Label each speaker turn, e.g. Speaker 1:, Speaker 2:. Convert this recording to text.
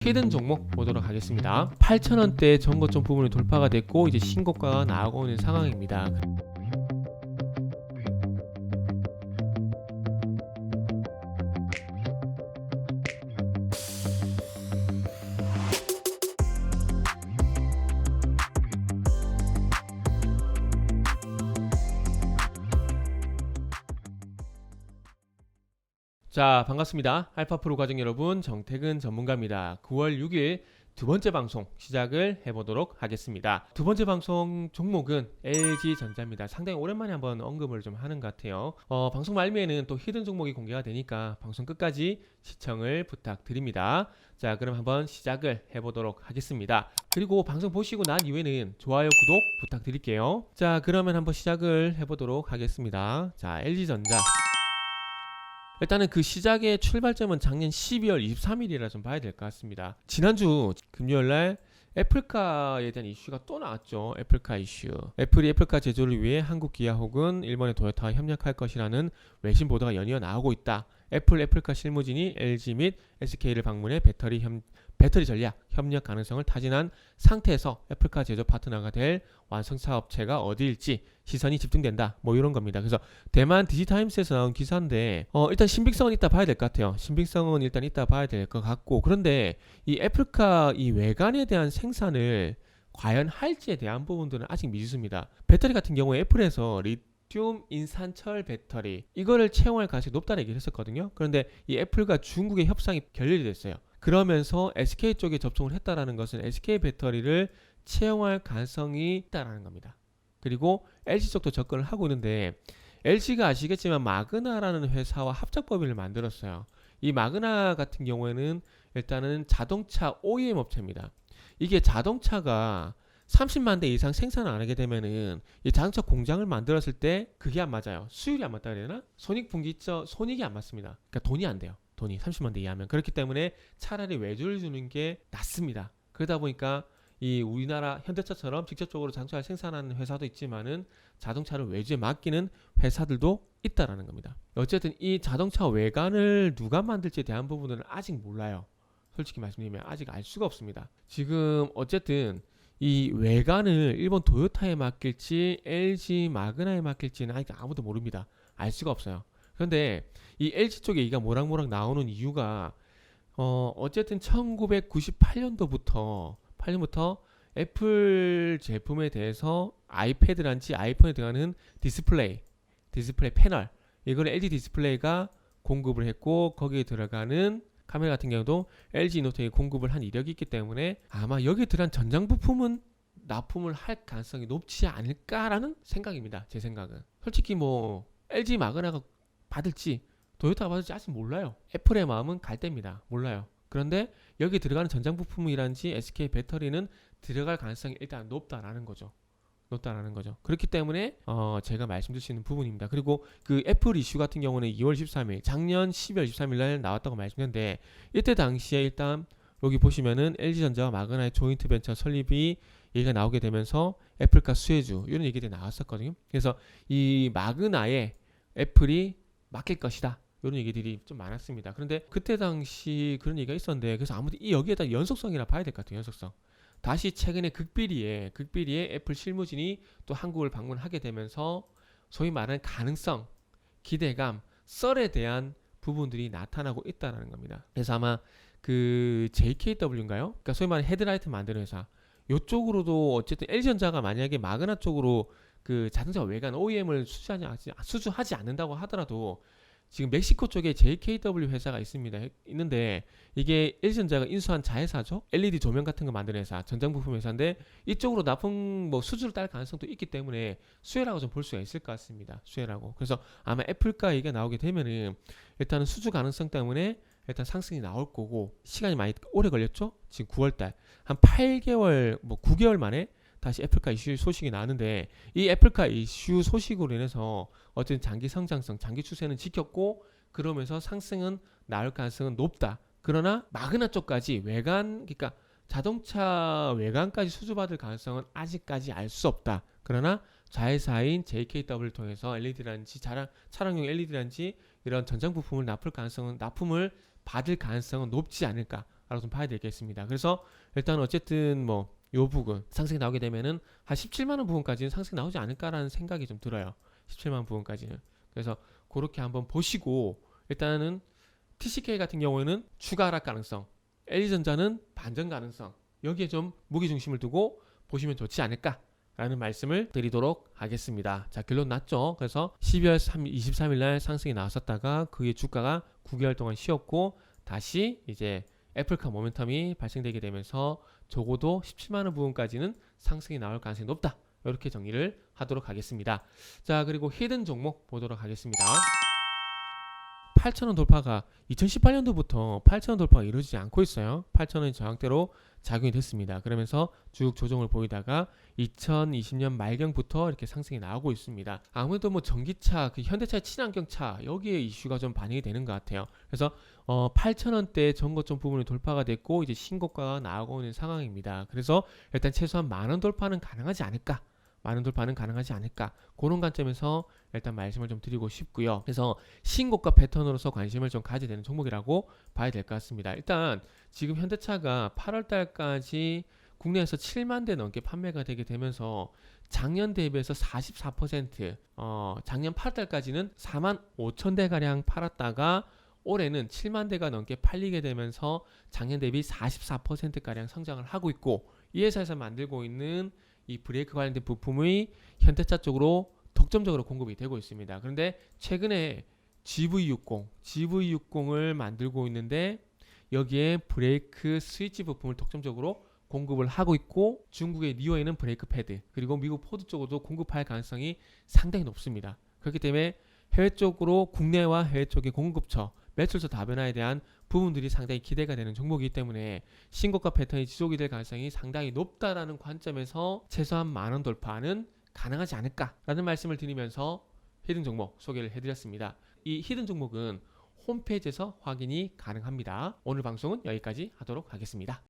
Speaker 1: 히든 종목 보도록 하겠습니다. 8,000원대 전고점 부분이 돌파가 됐고 이제 신고가가 나오고 있는 상황입니다. 자, 반갑습니다. 알파프로 과정 여러분, 정태근 전문가입니다. 9월 6일 두 번째 방송 시작을 해보도록 하겠습니다. 두 번째 방송 종목은 LG전자입니다. 상당히 오랜만에 한번 언급을 좀 하는 것 같아요. 방송 말미에는 또 히든 종목이 공개가 되니까 방송 끝까지 시청을 부탁드립니다. 자, 그럼 한번 시작을 해보도록 하겠습니다. 그리고 방송 보시고 난 이후에는 좋아요, 구독 부탁드릴게요. 자, 그러면 한번 시작을 해보도록 하겠습니다. 자, LG전자. 일단은 그 시작의 출발점은 작년 12월 23일이라 좀 봐야 될 것 같습니다. 지난주 금요일날 애플카에 대한 이슈가 또 나왔죠. 애플카 이슈. 애플이 애플카 제조를 위해 한국 기아 혹은 일본의 도요타와 협력할 것이라는 외신 보도가 연이어 나오고 있다. 애플카 실무진이 LG 및 SK를 방문해 배터리 전략 협력 가능성을 타진한 상태에서 애플카 제조 파트너가 될 완성차 업체가 어디일지 시선이 집중된다. 뭐 이런 겁니다. 그래서 대만 디지타임스에서 나온 기사인데 일단 신빙성은 이따 봐야 될 것 같아요. 신빙성은 일단 이따 봐야 될 것 같고, 그런데 이 애플카 이 외관에 대한 생산을 과연 할지에 대한 부분들은 아직 미지수입니다. 배터리 같은 경우에 애플에서 리튬 인산철 배터리 이거를 채용할 가능성이 높다는 얘기를 했었거든요. 그런데 이 애플과 중국의 협상이 결렬이 됐어요. 그러면서 SK 쪽에 접촉을 했다라는 것은 SK 배터리를 채용할 가능성이 있다라는 겁니다. 그리고 LG 쪽도 접근을 하고 있는데, LG가 아시겠지만 마그나라는 회사와 합작법인을 만들었어요. 이 마그나 같은 경우에는 일단은 자동차 OEM 업체입니다. 이게 자동차가 30만 대 이상 생산을 안 하게 되면은 이 자동차 공장을 만들었을 때 그게 안 맞아요. 수율이 안 맞다 그래야 되나? 손익분기점 손익이 안 맞습니다. 그러니까 돈이 안 돼요. 돈이 30만 대 이하면. 그렇기 때문에 차라리 외주를 주는 게 낫습니다. 그러다 보니까 이 우리나라 현대차처럼 직접적으로 자동차를 생산하는 회사도 있지만은 자동차를 외주에 맡기는 회사들도 있다라는 겁니다. 어쨌든 이 자동차 외관을 누가 만들지에 대한 부분은 아직 몰라요. 솔직히 말씀드리면 아직 알 수가 없습니다. 지금 어쨌든 이 외관을 일본 도요타에 맡길지 LG 마그나에 맡길지는 아직 아무도 모릅니다. 알 수가 없어요. 그런데 이 LG 쪽에 이가 모락모락 나오는 이유가 어쨌든 1998년도부터 애플 제품에 대해서 아이패드란지 아이폰에 들어가는 디스플레이 패널, 이걸 LG 디스플레이가 공급을 했고, 거기에 들어가는 카메라 같은 경우도 LG 이노텍이 공급을 한 이력이 있기 때문에 아마 여기에 들어간 전장 부품은 납품을 할 가능성이 높지 않을까라는 생각입니다. 제 생각은. 솔직히 뭐 LG 마그나가 받을지 도요타가 받을지 아직 몰라요. 애플의 마음은 갈대입니다. 몰라요. 그런데 여기 들어가는 전장 부품이란지 SK 배터리는 들어갈 가능성이 일단 높다라는 거죠. 그렇기 때문에 제가 말씀드릴 수 있는 부분입니다. 그리고 그 애플 이슈 같은 경우는 2월 13일, 작년 12월 23일 날 나왔다고 말씀드렸는데, 이때 당시에 일단 여기 보시면은 LG전자와 마그나의 조인트 벤처 설립이 얘기가 나오게 되면서 애플카 수혜주 이런 얘기들이 나왔었거든요. 그래서 이 마그나에 애플이 맡길 것이다, 이런 얘기들이 좀 많았습니다. 그런데 그때 당시 그런 얘기가 있었는데, 그래서 아무튼 이 여기에다 연속성이라 봐야 될 것 같아요. 연속성. 다시 최근에 극비리에 애플 실무진이 또 한국을 방문하게 되면서 소위 말하는 가능성, 기대감, 썰에 대한 부분들이 나타나고 있다는 겁니다. 그래서 아마 그 JKW인가요? 그러니까 소위 말하는 헤드라이트 만드는 회사, 이쪽으로도 어쨌든 LG전자가 만약에 마그나 쪽으로 그 자동차 외관 OEM을 수주하지 않는다고 하더라도, 지금 멕시코 쪽에 JKW 회사가 있는데 이게 LG전자가 인수한 자회사죠. LED 조명 같은 거 만드는 회사, 전장 부품 회사인데 이쪽으로 납품 수주를 딸 가능성도 있기 때문에 수혜라고 좀 볼 수가 있을 것 같습니다. 수혜라고. 그래서 아마 애플가 얘기가 나오게 되면은 일단은 수주 가능성 때문에 일단 상승이 나올 거고, 시간이 많이 오래 걸렸죠. 지금 9월달 한 8개월 9개월 만에 다시 애플카 이슈 소식이 나왔는데, 이 애플카 이슈 소식으로 인해서 어쨌든 장기 성장성, 장기 추세는 지켰고, 그러면서 상승은 나올 가능성은 높다. 그러나 마그나 쪽까지 외관, 그러니까 자동차 외관까지 수주받을 가능성은 아직까지 알 수 없다. 그러나 자회사인 JKW를 통해서 LED라든지 차량용 LED라든지 이런 전장 부품을 납품을 받을 가능성은 높지 않을까. 라고 좀 봐야 되겠습니다. 그래서 일단 어쨌든 뭐 요 부분 상승이 나오게 되면은 한 17만원 부분까지는 상승이 나오지 않을까라는 생각이 좀 들어요. 17만원 부분까지는. 그래서 그렇게 한번 보시고 일단은 TCK 같은 경우에는 추가 하락 가능성, LG전자는 반전 가능성, 여기에 좀 무게중심을 두고 보시면 좋지 않을까라는 말씀을 드리도록 하겠습니다. 자, 결론 났죠? 그래서 12월 23일 날 상승이 나왔었다가 그의 주가가 9개월 동안 쉬었고 다시 이제 애플카 모멘텀이 발생되게 되면서 적어도 17만원 부분까지는 상승이 나올 가능성이 높다. 이렇게 정리를 하도록 하겠습니다. 자, 그리고 히든 종목 보도록 하겠습니다. 8,000원 돌파가 2018년도부터 8,000원 돌파가 이루어지지 않고 있어요. 8,000원이 저항대로 작용이 됐습니다. 그러면서 쭉 조정을 보이다가 2020년 말경부터 이렇게 상승이 나오고 있습니다. 아무래도 뭐 전기차, 그 현대차의 친환경차 여기에 이슈가 좀 반영이 되는 것 같아요. 그래서 8,000원대 전고점 부분이 돌파가 됐고 이제 신고가가 나오고 있는 상황입니다. 그래서 일단 최소한 만원 돌파는 가능하지 않을까? 많은 돌파는 가능하지 않을까 그런 관점에서 일단 말씀을 좀 드리고 싶고요. 그래서 신고가 패턴으로서 관심을 좀 가져야 되는 종목이라고 봐야 될 것 같습니다. 일단 지금 현대차가 8월 달까지 국내에서 7만 대 넘게 판매가 되게 되면서 작년 대비해서 44% 작년 8월 달까지는 4만 5천 대 가량 팔았다가 올해는 7만 대가 넘게 팔리게 되면서 작년 대비 44% 가량 성장을 하고 있고 이 회사에서 만들고 있는 이 브레이크 관련된 부품의 현대차 쪽으로 독점적으로 공급이 되고 있습니다. 그런데 최근에 GV60을 만들고 있는데 여기에 브레이크 스위치 부품을 독점적으로 공급을 하고 있고 중국의 니오에는 브레이크 패드 그리고 미국 포드 쪽으로도 공급할 가능성이 상당히 높습니다. 그렇기 때문에 해외 쪽으로 국내와 해외 쪽의 공급처 매출처 다변화에 대한 부분들이 상당히 기대가 되는 종목이기 때문에 신고가 패턴이 지속이 될 가능성이 상당히 높다라는 관점에서 최소한 만원 돌파는 가능하지 않을까라는 말씀을 드리면서 히든 종목 소개를 해드렸습니다. 이 히든 종목은 홈페이지에서 확인이 가능합니다. 오늘 방송은 여기까지 하도록 하겠습니다.